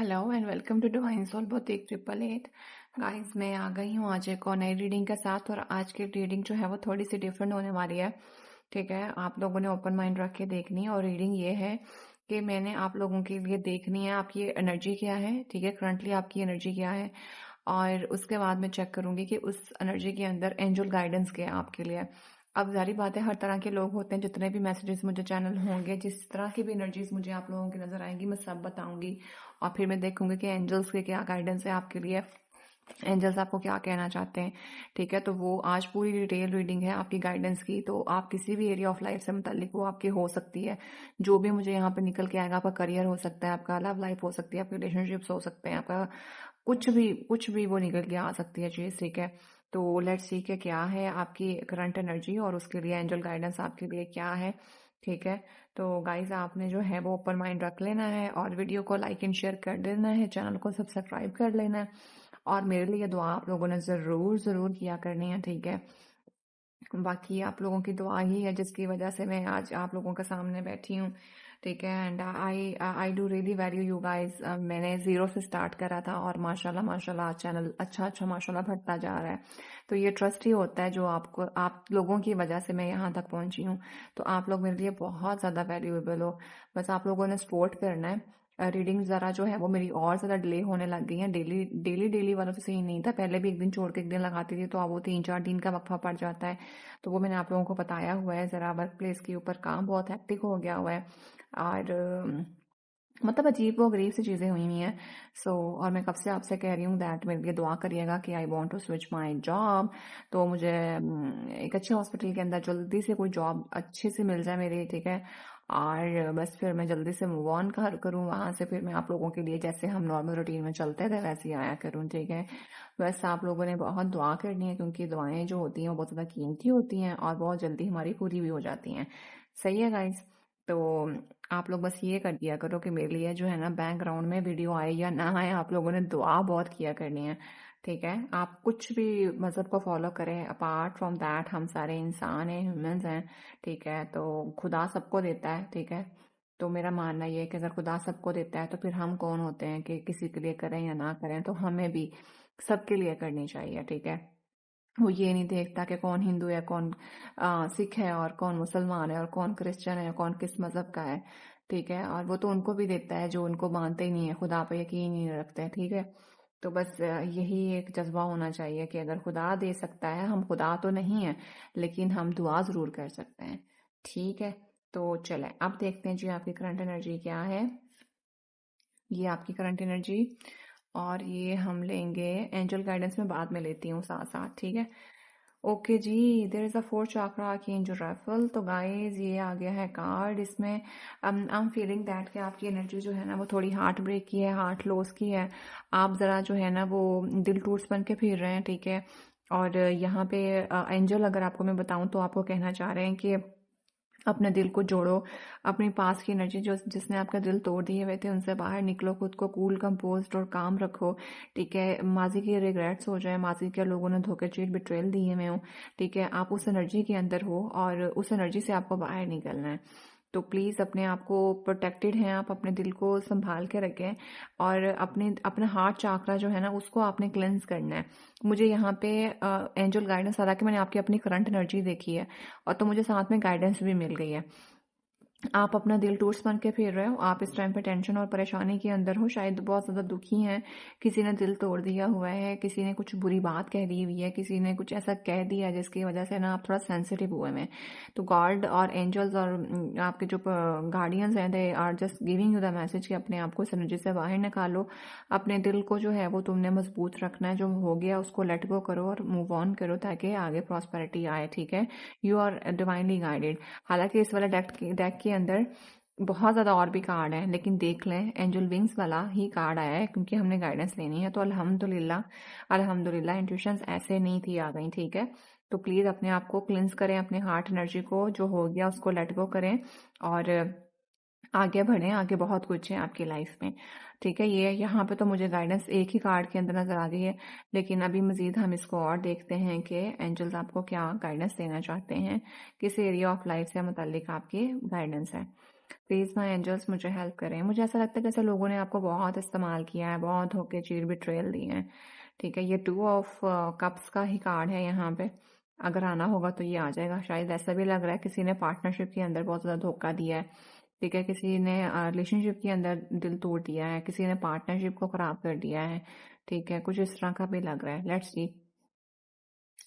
Hello and welcome to divine soul boutique 888। Guys, मैं आ गई हूँ आज एक और नई रीडिंग के साथ। और आज की रीडिंग जो है वो थोड़ी सी डिफरेंट होने वाली है। ठीक है, आप लोगों ने ओपन माइंड रख के देखनी है। और रीडिंग ये है कि मैंने आप लोगों के लिए देखनी है आपकी एनर्जी क्या है। ठीक है, करंटली आपकी एनर्जी क्या है, और उसके बाद मैं चेक करूंगी कि उस एनर्जी के अंदर एंजल गाइडेंस क्या है आपके लिए। अब जारी बात है, हर तरह के लोग होते हैं, जितने भी मैसेजेस मुझे चैनल होंगे, जिस तरह की भी एनर्जीज मुझे आप लोगों की नजर आएंगी, मैं सब बताऊंगी। और फिर मैं देखूंगी कि एंजल्स के क्या गाइडेंस है आपके लिए, एंजल्स आपको क्या कहना चाहते हैं। ठीक है, तो वो आज पूरी डिटेल रीडिंग है आपकी गाइडेंस की। तो आप किसी भी एरिया ऑफ लाइफ से मुतालिक वो आपकी हो सकती है। जो भी मुझे यहाँ पे निकल के आएगा, आपका करियर हो सकता है, आपका लव लाइफ हो सकती है, आपके रिलेशनशिप्स हो सकते हैं, आपका कुछ भी वो निकल के आ सकती है चीज। ठीक है, तो लेट्स सी के क्या है आपकी करंट एनर्जी और उसके लिए एंजल गाइडेंस आपके लिए क्या है। ठीक है, तो गाइस आपने जो है वो ओपन माइंड रख लेना है और वीडियो को लाइक एंड शेयर कर देना है, चैनल को सब्सक्राइब कर लेना है। और मेरे लिए दुआ आप लोगों ने जरूर जरूर किया करनी है। ठीक है, बाकी आप लोगों की दुआ ही है जिसकी वजह से मैं आज आप लोगों के सामने बैठी हूँ। ठीक है, and I I do really value you guys. मैंने जीरो से स्टार्ट करा था और माशाल्लाह माशाल्लाह चैनल अच्छा माशाल्लाह बढ़ता जा रहा है। तो ये ट्रस्ट ही होता है जो आपको, आप लोगों की वजह से मैं यहाँ तक पहुंची हूँ। तो आप लोग मेरे लिए बहुत ज़्यादा वैल्यूएबल हो। बस आप लोगों ने सपोर्ट करना है। रीडिंग ज़रा जो है वो मेरी और ज़्यादा डिले होने लग गई है। डेली डेली डेली वाला तो सही नहीं था, पहले भी एक दिन छोड़ के एक दिन लगाती थी, तो अब वो 3-4 दिन का वक्फा पड़ जाता है। तो वो मैंने आप लोगों को बताया हुआ है। ज़रा वर्क प्लेस के ऊपर काम बहुत हेक्टिक हो गया हुआ है। और मतलब अजीब व गरीब सी चीज़ें हुई हुई हैं। और मैं कब से आपसे कह रही हूँ दैट मेरे लिए दुआ करिएगा कि I want to switch my job. तो मुझे एक अच्छे हॉस्पिटल के अंदर जल्दी से कोई जॉब अच्छे से मिल जाए मेरी। ठीक है, और बस फिर मैं जल्दी से मूव ऑन करूँ वहाँ से। फिर मैं आप लोगों के लिए जैसे हम नॉर्मल रूटीन में चलते थे वैसे ही आया करूँ। ठीक है, बस आप लोगों ने बहुत दुआ करनी है, क्योंकि दुआएं जो होती हैं वो बहुत ज़्यादा कीमती होती हैं और बहुत जल्दी हमारी पूरी भी हो जाती हैं। सही है गाइस, तो आप लोग बस ये कर दिया करो कि मेरे लिए जो है ना बैकग्राउंड में वीडियो आए या ना आए, आप लोगों ने दुआ बहुत किया करनी है। ठीक है, आप कुछ भी मजहब को फॉलो करें, अपार्ट फ्रॉम दैट हम सारे इंसान हैं, ह्यूमंस हैं। ठीक है, तो खुदा सबको देता है। ठीक है, तो मेरा मानना ये है कि अगर खुदा सबको देता है तो फिर हम कौन होते हैं कि किसी के लिए करें या ना करें। तो हमें भी सबके लिए करनी चाहिए। ठीक है, वो ये नहीं देखता कि कौन हिंदू है, कौन सिख है, और कौन मुसलमान है, और कौन क्रिश्चियन है, कौन किस मजहब का है। ठीक है, और वो तो उनको भी देता है जो उनको मानते ही नहीं है, खुदा पे यकीन ही नहीं रखते हैं। ठीक है, तो बस यही एक जज्बा होना चाहिए कि अगर खुदा दे सकता है, हम खुदा तो नहीं है लेकिन हम दुआ जरूर कर सकते हैं। ठीक है, तो चले अब देखते हैं जी आपकी करंट एनर्जी क्या है। ये आपकी करंट एनर्जी, और ये हम लेंगे एंजल गाइडेंस में बाद में लेती हूँ साथ साथ। ठीक है, ओके जी, there is a 4 chakra archangel rifle. तो गाइस ये आ गया है कार्ड। इसमें आई एम फीलिंग दैट कि आपकी एनर्जी जो है ना वो थोड़ी हार्ट ब्रेक की है, हार्ट लॉस की है। आप जरा जो है ना वो दिल टूट्स बन के फिर रहे हैं। ठीक है, और यहाँ पे एंजल अगर आपको मैं बताऊं तो आपको कहना चाह रहे हैं कि अपने दिल को जोड़ो, अपनी पास की एनर्जी जो जिसने आपका दिल तोड़ दिए हुए थे उनसे बाहर निकलो, खुद को कूल कंपोज्ड और काम रखो। ठीक है, माजी के रिग्रेट्स हो जाए, माजी के लोगों ने धोखे चीट बिट्रेल दिए हुए हो। ठीक है, आप उस एनर्जी के अंदर हो और उस एनर्जी से आपको बाहर निकलना है। तो प्लीज़ अपने आप को प्रोटेक्टेड हैं, आप अपने दिल को संभाल के रखें। और अपना हार्ट चाकरा जो है ना उसको आपने क्लेंस करना है। मुझे यहाँ पे एंजल गाइडेंस, हालांकि मैंने आपकी अपनी करंट एनर्जी देखी है और तो मुझे साथ में गाइडेंस भी मिल गई है। आप अपना दिल टूट्स बन के फिर रहे हो, आप इस टाइम पे टेंशन और परेशानी के अंदर हो, शायद बहुत ज़्यादा दुखी हैं। किसी ने दिल तोड़ दिया हुआ है, किसी ने कुछ बुरी बात कह दी हुई है, किसी ने कुछ ऐसा कह दिया है जिसकी वजह से ना आप थोड़ा सेंसिटिव हुए हैं। तो गॉड और एंजल्स और आपके जो गार्डियंस हैं, they are just giving you the message कि अपने आप को इस एनर्जी से बाहर निकालो। अपने दिल को जो है वो तुमने मजबूत रखना है, जो हो गया उसको लेट गो करो और मूव ऑन करो ताकि आगे प्रॉस्पेरिटी आए। ठीक है, यू आर डिवाइनली गाइडेड। हालांकि इस वाला डेक के अंदर बहुत ज़्यादा और भी कार्ड हैं, लेकिन देख लें एंजल विंग्स वाला ही कार्ड आया है क्योंकि हमने गाइडेंस लेनी है। तो अल्हम्दुलिल्लाह अल्हम्दुलिल्लाह इंट्यूशंस ऐसे नहीं थी आ गई। ठीक है, तो प्लीज़ अपने आप को क्लिंस करें, अपने हार्ट एनर्जी को, जो हो गया उसको लेट गो करें और आगे बढ़ें। आगे बहुत कुछ है आपकी लाइफ में। ठीक है, ये यहाँ पे तो मुझे गाइडेंस एक ही कार्ड के अंदर नजर आ गई है, लेकिन अभी मजीद हम इसको और देखते हैं कि एंजल्स आपको क्या गाइडेंस देना चाहते हैं, किस एरिया ऑफ लाइफ से मुतालिक आपकी गाइडेंस है। प्लीज माय एंजल्स मुझे हेल्प करें। मुझे ऐसा लगता है जैसे लोगों ने आपको बहुत इस्तेमाल किया है, बहुत होके चीर बिट्रेयल दी है। ठीक है, ये 2 ऑफ कप्स का ही कार्ड है यहाँ पे। अगर आना होगा तो ये आ जाएगा। शायद ऐसा भी लग रहा है किसी ने पार्टनरशिप के अंदर बहुत ज़्यादा धोखा दिया है। ठीक है, किसी ने रिलेशनशिप के अंदर दिल तोड़ दिया है, किसी ने पार्टनरशिप को खराब कर दिया है। ठीक है, कुछ इस तरह का भी लग रहा है। लेट्स सी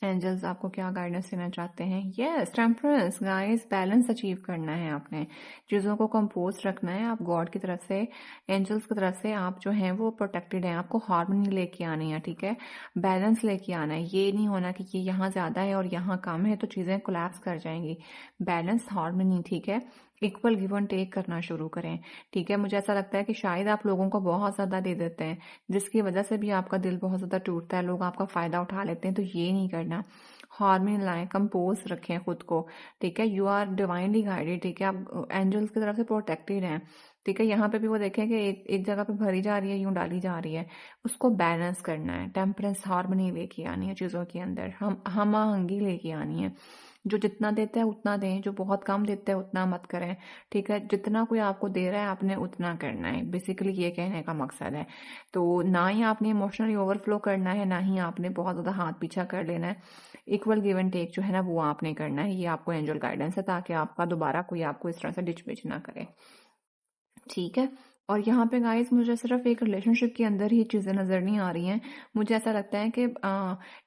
एंजल्स आपको क्या गाइडेंस देना चाहते हैं। Yes, temperance guys, balance achieve करना है आपने, चीज़ों को कंपोज रखना है। आप गॉड की तरफ से, एंजल्स की तरफ से आप जो हैं वो प्रोटेक्टेड हैं। आपको हार्मनी लेके आनी है। ठीक है, बैलेंस लेके आना है। ये नहीं होना कि ये यहाँ ज़्यादा है और यहाँ कम है तो चीज़ें कोलैप्स कर जाएंगी। बैलेंस, हार्मनी, ठीक है, इक्वल गिव एंड टेक करना शुरू करें। ठीक है, मुझे ऐसा लगता है कि शायद आप लोगों को बहुत ज़्यादा दे देते हैं, जिसकी वजह से भी आपका दिल बहुत ज़्यादा टूटता है, लोग आपका फ़ायदा उठा लेते हैं। तो ये नहीं करना, हार्मनी लाएं, कंपोज रखें खुद को। ठीक है, यू आर डिवाइनली गाइडेड। ठीक है, आप एंजल्स की तरफ से प्रोटेक्टेड हैं। ठीक है, यहाँ पे भी वो देखें कि एक जगह पे भरी जा रही है, यूं डाली जा रही है, उसको बैलेंस करना है। टेम्परेंस, हार्मनी लेके आनी है चीज़ों के अंदर, हम आहंगी लेके आनी है। जो जितना देता है उतना दें, जो बहुत कम देता है उतना मत करें। ठीक है, जितना कोई आपको दे रहा है आपने उतना करना है, बेसिकली ये कहने का मकसद है। तो ना ही आपने इमोशनली ओवरफ्लो करना है, ना ही आपने बहुत ज़्यादा हाथ पीछा कर लेना है। इक्वल गिव एंड टेक जो है ना वो आपने करना है। ये आपको एंजल गाइडेंस है, ताकि आपका दोबारा कोई आपको इस तरह से डिच पिच ना करे। ठीक है, और यहाँ पे गाइस मुझे सिर्फ एक रिलेशनशिप के अंदर ही चीज़ें नज़र नहीं आ रही हैं। मुझे ऐसा लगता है कि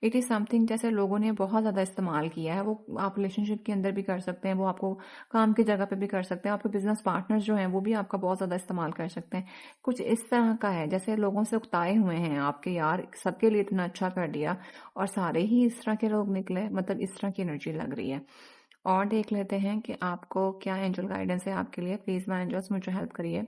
इट इज़ समथिंग जैसे लोगों ने बहुत ज़्यादा इस्तेमाल किया है। वो आप रिलेशनशिप के अंदर भी कर सकते हैं, वो आपको काम की जगह पे भी कर सकते हैं, आपके बिजनेस पार्टनर्स जो हैं वो भी आपका बहुत ज़्यादा इस्तेमाल कर सकते हैं। कुछ इस तरह का है जैसे लोगों से उकताए हुए हैं आपके, यार सबके लिए इतना अच्छा कर दिया और सारे ही इस तरह के लोग निकले, मतलब इस तरह की एनर्जी लग रही है। और देख लेते हैं कि आपको क्या एंजल गाइडेंस है आपके लिए। प्लीज माय एंजल्स मुझे हेल्प करिए।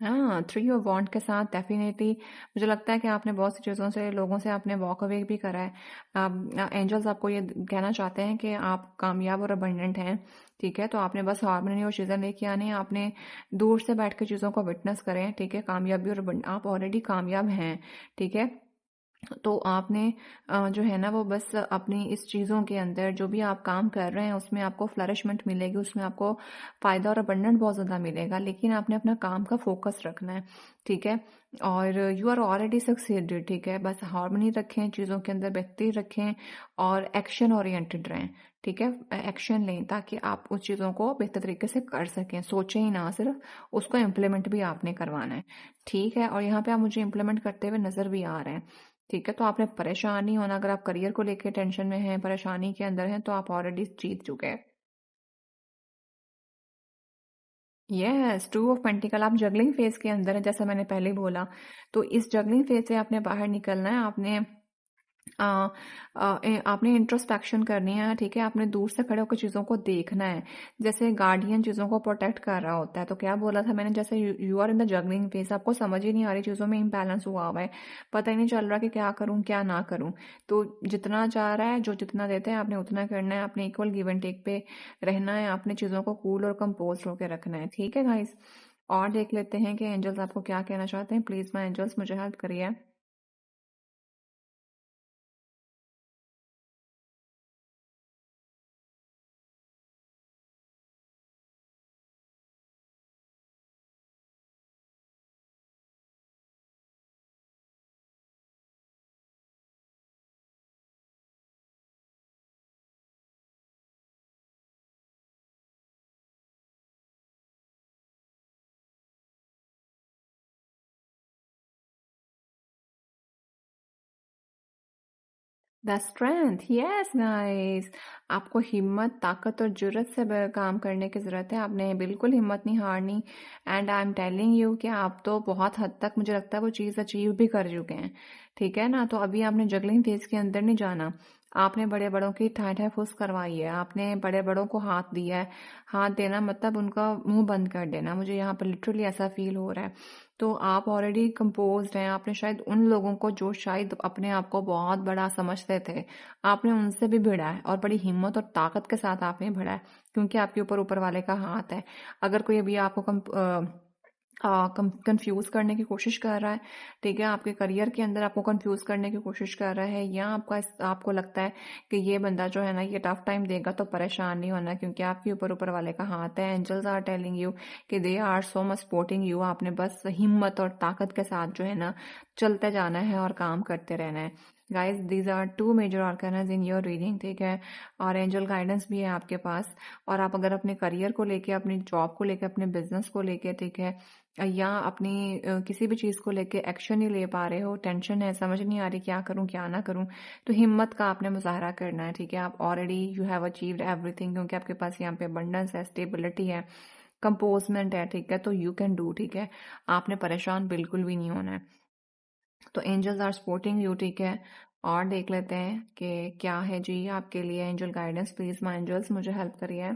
हाँ, 3 ऑफ वॉन्ड के साथ डेफिनेटली मुझे लगता है कि आपने बहुत सी चीज़ों से, लोगों से आपने वॉक अवे भी करा है। एंजल्स आपको ये कहना चाहते हैं कि आप कामयाब और अबंडेंट हैं। ठीक है, तो आपने बस हार्मनी और चीज़ें लेके आनी है। आपने दूर से बैठ के चीज़ों को विटनेस करें। ठीक है, कामयाबी और आप ऑलरेडी कामयाब हैं। ठीक है, तो आपने जो है ना वो बस अपनी इस चीज़ों के अंदर जो भी आप काम कर रहे हैं उसमें आपको फ्लरिशमेंट मिलेगी, उसमें आपको फ़ायदा और अबंडेंट बहुत ज़्यादा मिलेगा, लेकिन आपने अपना काम का फोकस रखना है। ठीक है, और यू आर ऑलरेडी सक्सीडेड। ठीक है, बस हार्मनी रखें, चीज़ों के अंदर बेहतरी रखें और एक्शन ओरिएंटेड रहें। ठीक है, एक्शन लें ताकि आप उस चीज़ों को बेहतर तरीके से कर सकें। सोचें ही ना सिर्फ, उसको इम्प्लीमेंट भी आपने करवाना है। ठीक है, और यहाँ पे आप मुझे इम्प्लीमेंट करते हुए नज़र भी आ रहे हैं। ठीक है, तो आपने परेशान नहीं होना। अगर आप करियर को लेके टेंशन में हैं, परेशानी के अंदर हैं, तो आप ऑलरेडी जीत चुके हैं। यस, 2 ऑफ पेंटिकल, आप जगलिंग फेज के अंदर है जैसा मैंने पहले बोला। तो इस जगलिंग फेज से आपने बाहर निकलना है। आ, आपने इंट्रोस्पेक्शन करनी है। ठीक है, आपने दूर से खड़े होकर चीज़ों को देखना है, जैसे गार्डियन चीज़ों को प्रोटेक्ट कर रहा होता है। तो क्या बोला था मैंने, जैसे you are in the juggling phase, आपको समझ ही नहीं आ रही, चीज़ों में इम्बैलेंस हुआ हुआ है, पता ही नहीं चल रहा कि क्या करूं क्या ना करूं। तो जितना चाह रहा है, जो जितना देते हैं आपने उतना करना है। आपने इक्वल गिव एंड टेक पे रहना है। आपने चीज़ों को कूल और कंपोज होकर रखना है। ठीक है गाइस, और देख लेते हैं कि एंजल्स आपको क्या कहना चाहते हैं। प्लीज़ माय एंजल्स मुझे हेल्प करिए। द स्ट्रेंथ, यस गाइस, आपको हिम्मत, ताकत और जुर्रत से काम करने की ज़रूरत है। आपने बिल्कुल हिम्मत नहीं हारनी। And I am telling you कि आप तो बहुत हद तक मुझे लगता है वो चीज़ अचीव भी कर चुके हैं। ठीक है ना, तो अभी आपने जगलिंग फेज के अंदर नहीं जाना। आपने बड़े बड़ों की ठाए ठाए फुस करवाई है, आपने बड़े बड़ों को हाथ दिया है। हाथ देना मतलब उनका मुंह बंद कर देना, मुझे यहाँ पर लिटरली ऐसा फील हो रहा है। तो आप ऑलरेडी कंपोज्ड हैं। आपने शायद उन लोगों को जो शायद अपने आप को बहुत बड़ा समझते थे, आपने उनसे भी भिड़ा है और बड़ी हिम्मत और ताकत के साथ आपने भिड़ा है, क्योंकि आपके ऊपर ऊपर वाले का हाथ है। अगर कोई अभी आपको कंफ्यूज करने की कोशिश कर रहा है, ठीक है, आपके करियर के अंदर आपको कंफ्यूज करने की कोशिश कर रहा है, या आपको लगता है कि ये बंदा जो है ना ये टफ टाइम देगा, तो परेशान नहीं होना, क्योंकि आपके ऊपर ऊपर वाले का हाथ है। एंजल्स आर टेलिंग यू कि they are so much supporting you. आपने बस हिम्मत और ताकत के साथ जो है ना चलते जाना है और काम करते रहना है। Guys, these are two major arcanas in your reading, ठीक है, और एंजल गाइडेंस भी है आपके पास। और आप अगर अपने करियर को लेके, अपनी जॉब को लेके, अपने बिजनेस को लेके, ठीक है, या अपनी किसी भी चीज़ को लेके एक्शन नहीं ले पा रहे हो, टेंशन है, समझ नहीं आ रही क्या करूं क्या ना करूं, तो हिम्मत का आपने मुजाहरा करना है, ठीक है। आप already you have achieved everything, क्योंकि आपके पास यहाँ पे अबंडेंस है, स्टेबिलिटी है, कंपोजमेंट है, ठीक है, तो यू कैन डू, ठीक है। आपने परेशान बिल्कुल भी नहीं होना है। तो एंजल्स आर सपोर्टिंग यू, ठीक है। और देख लेते हैं कि क्या है जी आपके लिए angel guidance. Please my angels मुझे हेल्प करिए।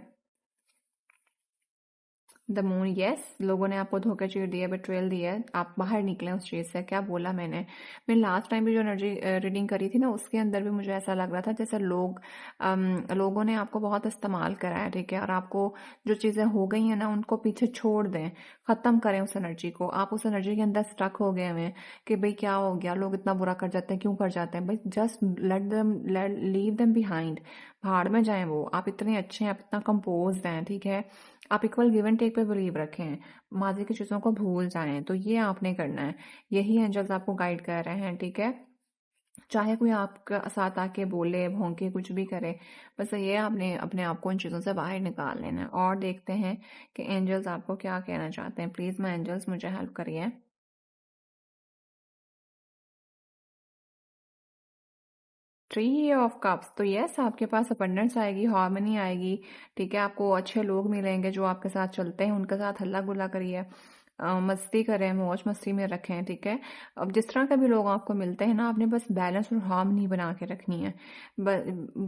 द मून, यस, लोगों ने आपको धोखा दिया, बेट्रेयल दिया है, आप बाहर निकले उस चीज से। क्या बोला मैंने लास्ट टाइम भी जो एनर्जी रीडिंग करी थी ना, उसके अंदर भी मुझे ऐसा लग रहा था जैसे लोगों ने आपको बहुत इस्तेमाल करा है, ठीक है, और आपको जो चीजें हो गई हैं ना उनको पीछे छोड़ दें, खत्म करें उस एनर्जी को। आप उस एनर्जी के अंदर स्टक हो गए हुए हैं कि भाई क्या हो गया, लोग इतना बुरा कर जाते हैं, क्यों कर जाते हैं, भाई जस्ट लीव देम बिहाइंड, भाड़ में जाएं वो। आप इतने अच्छे हैं, आप इतना कंपोज हैं, ठीक है, आप इक्वल गिव एंड टेक पे बिलीव रखें, माजी की चीज़ों को भूल जाएं, तो ये आपने करना है। यही एंजल्स आपको गाइड कर रहे हैं, ठीक है। चाहे कोई आपके साथ आके बोले, भौंके, कुछ भी करे, बस ये आपने अपने आप को इन चीज़ों से बाहर निकाल लेना है। और देखते हैं कि एंजल्स आपको क्या कहना चाहते हैं। प्लीज़ मैं एंजल्स मुझे हेल्प करिए। थ्री ऑफ कप्स, तो यस, आपके पास अबंडेंस आएगी, हार्मनी आएगी, ठीक है, आपको अच्छे लोग मिलेंगे जो आपके साथ चलते हैं, उनके साथ हल्ला गुल्ला करिए, मस्ती करें, मौज मस्ती में रखें, ठीक है। अब जिस तरह के भी लोग आपको मिलते हैं ना, आपने बस बैलेंस और हार्मनी बना के रखनी है।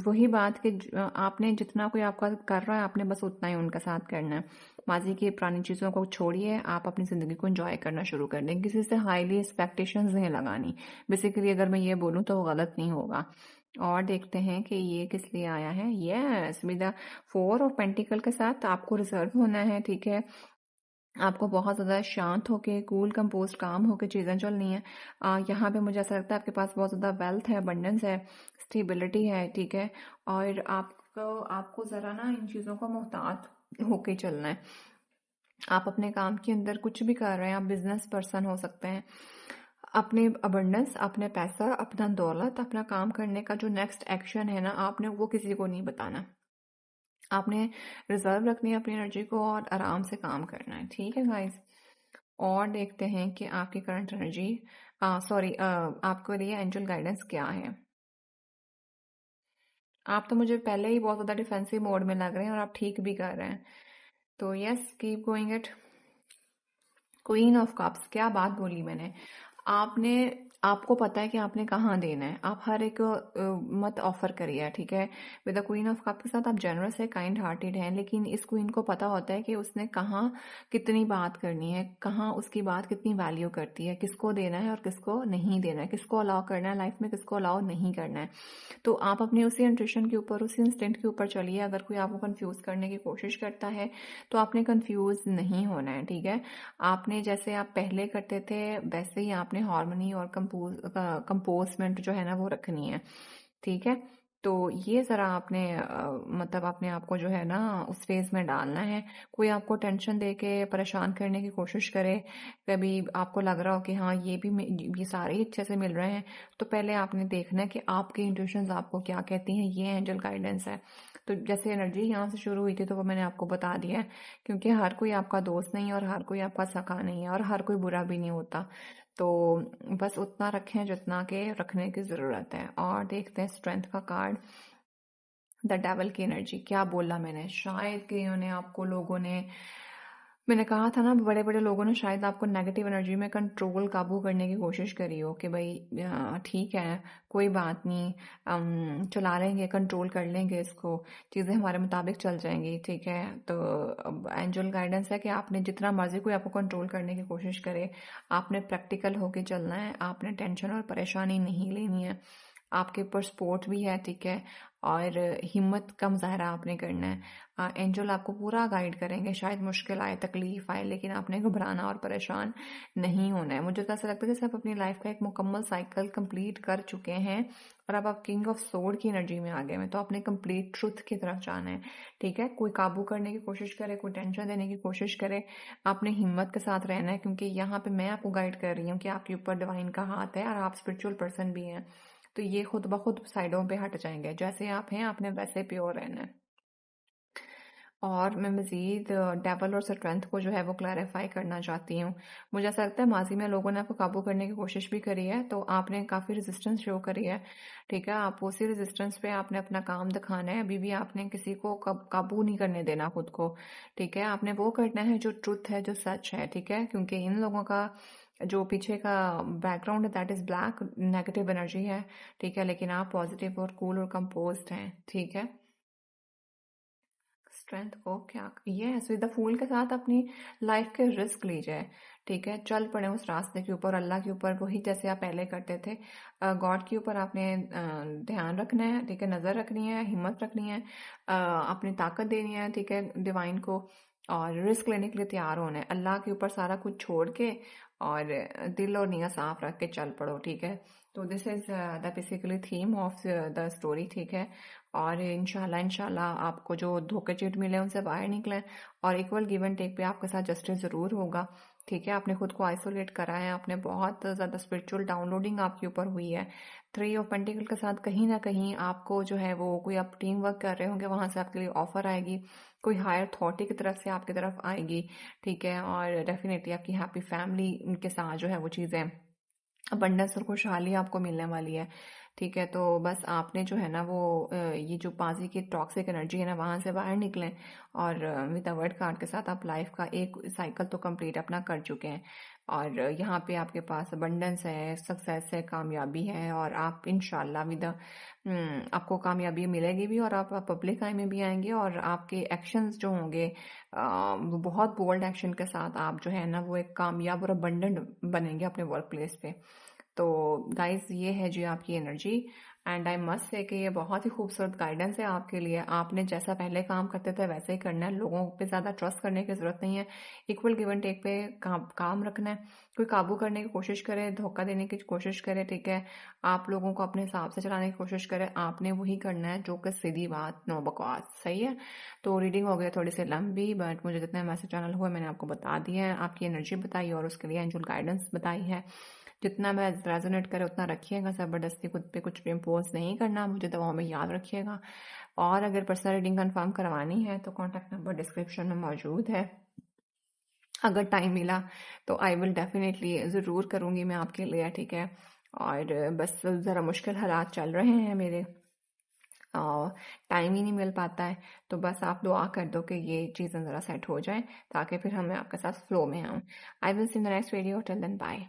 वही बात कि आपने जितना कोई आपका कर रहा है, आपने बस उतना ही उनके साथ करना है। माजी की पुरानी चीज़ों को छोड़िए, आप अपनी ज़िंदगी को एंजॉय करना शुरू कर दें, किसी से हाईली एक्सपेक्टेशंस नहीं लगानी। बेसिकली अगर मैं ये बोलूँ तो वो गलत नहीं होगा। और देखते हैं कि ये किस लिए आया है। Yes, with the four of pentacle के साथ आपको रिजर्व होना है, ठीक है, आपको बहुत ज़्यादा शांत होके, कूल कंपोस्ट, काम होके चीज़ें चलनी है। यहाँ पे मुझे ऐसा लगता है आपके पास बहुत ज़्यादा वेल्थ है, अबंडेंस है, स्टेबिलिटी है, ठीक है, और आपको आपको ज़रा ना इन चीज़ों को मोहतात होके चलना है। आप अपने काम के अंदर कुछ भी कर रहे हैं, आप बिजनेस पर्सन हो सकते हैं, अपने अबंडेंस, अपने पैसा, अपना दौलत, अपना काम करने का जो नेक्स्ट एक्शन है ना, आपने वो किसी को नहीं बताना। आपने रिजर्व रखनी है अपनी एनर्जी को और आराम से काम करना है, ठीक है गाइस। और देखते हैं कि आपकी करंट एनर्जी, सॉरी, आपके लिए एंजल गाइडेंस क्या है। आप तो मुझे पहले ही बहुत ज़्यादा डिफेंसिव मोड में लग रहे हैं और आप ठीक भी कर रहे हैं, तो yes, keep going it. Queen of cups, क्या बात बोली मैंने। आपने आपको पता है कि आपने कहाँ देना है, आप हर एक मत ऑफर करिए, ठीक है। With the queen of cup के साथ आप जनरस है, काइंड हार्टेड हैं, लेकिन इस क्वीन को पता होता है कि उसने कहाँ कितनी बात करनी है, कहाँ उसकी बात कितनी वैल्यू करती है, किसको देना है और किसको नहीं देना है, किसको अलाउ करना है लाइफ में, किसको अलाउ नहीं करना है। तो आप अपने उसी इंट्यूशन के ऊपर, उसी इंस्टिंक्ट के ऊपर चलिए। अगर कोई आपको कंफ्यूज करने की कोशिश करता है तो आपने कंफ्यूज नहीं होना है, ठीक है। आपने जैसे आप पहले करते थे वैसे ही आपने हार्मनी और कंपोजमेंट जो है ना वो रखनी है, ठीक है। तो ये ज़रा आपने मतलब अपने आप को जो है ना उस फेज में डालना है। कोई आपको टेंशन दे के परेशान करने की कोशिश करे, कभी आपको लग रहा हो कि हाँ ये सारे ही अच्छे से मिल रहे हैं, तो पहले आपने देखना है कि आपकी इंट्यूशंस आपको क्या कहती हैं। ये एंजल गाइडेंस है। तो जैसे एनर्जी यहाँ से शुरू हुई थी तो वो मैंने आपको बता दिया है, क्योंकि हर कोई आपका दोस्त नहीं है और हर कोई आपका सखा नहीं है और हर कोई बुरा भी नहीं होता। तो बस उतना रखें जितना के रखने की ज़रूरत है। और देखते हैं स्ट्रेंथ का कार्ड, द डेवल की एनर्जी। क्या बोला मैंने, शायद कि उन्हें आपको लोगों ने, मैंने कहा था ना बड़े बड़े लोगों ने शायद आपको नेगेटिव एनर्जी में कंट्रोल, काबू करने की कोशिश करी हो कि भाई ठीक है, कोई बात नहीं, चला लेंगे, कंट्रोल कर लेंगे इसको, चीज़ें हमारे मुताबिक चल जाएंगी, ठीक है। तो अब एंजल गाइडेंस है कि आपने जितना मर्जी कोई आपको कंट्रोल करने की कोशिश करे, आपने प्रैक्टिकल होके चलना है, आपने टेंशन और परेशानी नहीं लेनी है। आपके ऊपर सपोर्ट भी है, ठीक है, और हिम्मत का मुजाहरा आपने करना है। एंजल आपको पूरा गाइड करेंगे, शायद मुश्किल आए, तकलीफ आए, लेकिन आपने घबराना और परेशान नहीं होना है। मुझे तो ऐसा लगता है जैसे आप अपनी लाइफ का एक मुकम्मल साइकिल कंप्लीट कर चुके हैं और अब आप किंग ऑफ सोर्ड की एनर्जी में आ गए हैं, तो आपने कंप्लीट ट्रुथ की तरफ जाना है, ठीक है। कोई काबू करने की कोशिश करे, कोई टेंशन देने की कोशिश करे, आपने हिम्मत के साथ रहना है, क्योंकि यहाँ पे मैं आपको गाइड कर रही हूँ कि आपके ऊपर डिवाइन का हाथ है और आप स्पिरिचुअल पर्सन भी हैं। तो ये खुद ब खुद साइडों पे हट जाएंगे, जैसे आप हैं आपने वैसे प्योर रहना है। और मैं मज़ीद डेवल और स्ट्रेंथ को जो है वो क्लैरिफाई करना चाहती हूँ। मुझे ऐसा लगता है माजी में लोगों ने आपको काबू करने की कोशिश भी करी है, तो आपने काफ़ी रेजिस्टेंस शो करी है, ठीक है। आप उसी रेजिस्टेंस पे आपने अपना काम दिखाना है, अभी भी आपने किसी को काबू नहीं करने देना खुद को, ठीक है। आपने वो करना है जो ट्रुथ है, जो सच है, ठीक है, क्योंकि इन लोगों का जो पीछे का बैकग्राउंड है that is black, negative energy है, ठीक है, लेकिन आप पॉजिटिव और कूल और कंपोज्ड हैं, ठीक है। स्ट्रेंथ को क्या ये है, सीधा फूल के साथ अपनी लाइफ के रिस्क लीजिए, ठीक है। चल पड़े उस रास्ते के ऊपर, अल्लाह के ऊपर, वही जैसे आप पहले करते थे। गॉड के ऊपर आपने ध्यान रखना है, ठीक है, नज़र रखनी है, हिम्मत रखनी है, अपनी ताकत देनी है, ठीक है, डिवाइन को, और रिस्क लेने के लिए तैयार होना है। अल्लाह के ऊपर सारा कुछ छोड़ के और दिल और नियत साफ रख के चल पड़ो, ठीक है। तो this is the basically theme of the story, ठीक है। और इंशाल्लाह आपको जो धोखे चीट मिले उनसे बाहर निकलें, और इक्वल गिव एंड टेक पे आपके साथ जस्टिस ज़रूर होगा, ठीक है। आपने खुद को आइसोलेट करा है, आपने बहुत ज़्यादा स्पिरिचुअल डाउनलोडिंग आपके ऊपर हुई है। 3 ऑफ पेंटिकल के साथ कहीं ना कहीं आपको जो है वो, कोई आप टीम वर्क कर रहे होंगे, वहां से आपके लिए ऑफर आएगी, कोई हायर अथॉरिटी की तरफ से आपकी तरफ आएगी, ठीक है। और डेफिनेटली आपकी हैप्पी फैमिली के साथ जो है वो चीज़ें, अबंडेंस और खुशहाली आपको मिलने वाली है, ठीक है। तो बस आपने जो है ना वो ये जो पाजी की टॉक्सिक एनर्जी है ना, वहां से बाहर निकलें, और विद द वर्ड कार्ड के साथ आप लाइफ का एक साइकिल तो कंप्लीट अपना कर चुके हैं, और यहाँ पे आपके पास अबंडेंस है, सक्सेस है, कामयाबी है, और आप इंशाल्लाह विद आपको कामयाबी मिलेगी भी, और आप पब्लिक आई में भी आएंगे, और आपके एक्शंस जो होंगे वो बहुत बोल्ड एक्शन के साथ आप जो है ना वो एक कामयाब और अबंडेंट बनेंगे अपने वर्क प्लेस पे। तो गाइस ये है जी आपकी energy, and I must say कि ये बहुत ही खूबसूरत गाइडेंस है आपके लिए। आपने जैसा पहले काम करते थे वैसे ही करना है, लोगों पे ज़्यादा ट्रस्ट करने की ज़रूरत नहीं है, इक्वल गिव एंड टेक पे काम रखना है। कोई काबू करने की कोशिश करे, धोखा देने की कोशिश करे, ठीक है, आप लोगों को अपने हिसाब से चलाने की कोशिश करे, आपने वही करना है जो कि सीधी बात, नो बकवास, सही है। तो रीडिंग हो गई थोड़ी सी लंबी, बट मुझे जितने मैसेज चैनल हुए मैंने आपको बता दिया है, आपकी एनर्जी बताई और उसके लिए एंजल गाइडेंस बताई है। जितना मैं रेजोनेट करे उतना रखिएगा, ज़बरदस्ती खुद पे कुछ भी इम्पोज नहीं करना, मुझे दवाओं में याद रखिएगा। और अगर पर्सनल रीडिंग कंफर्म करवानी है तो कॉन्टैक्ट नंबर डिस्क्रिप्शन में मौजूद है, अगर टाइम मिला तो आई विल डेफिनेटली ज़रूर करूँगी मैं आपके लिए, ठीक है। और बस ज़रा मुश्किल हालात चल रहे हैं मेरे, टाइम ही नहीं मिल पाता है, तो बस आप दुआ कर दो कि ये चीज़ें ज़रा सेट हो जाएं, ताकि फिर हमें आपके साथ फ्लो में आऊँ। I will see in the next video, till then bye.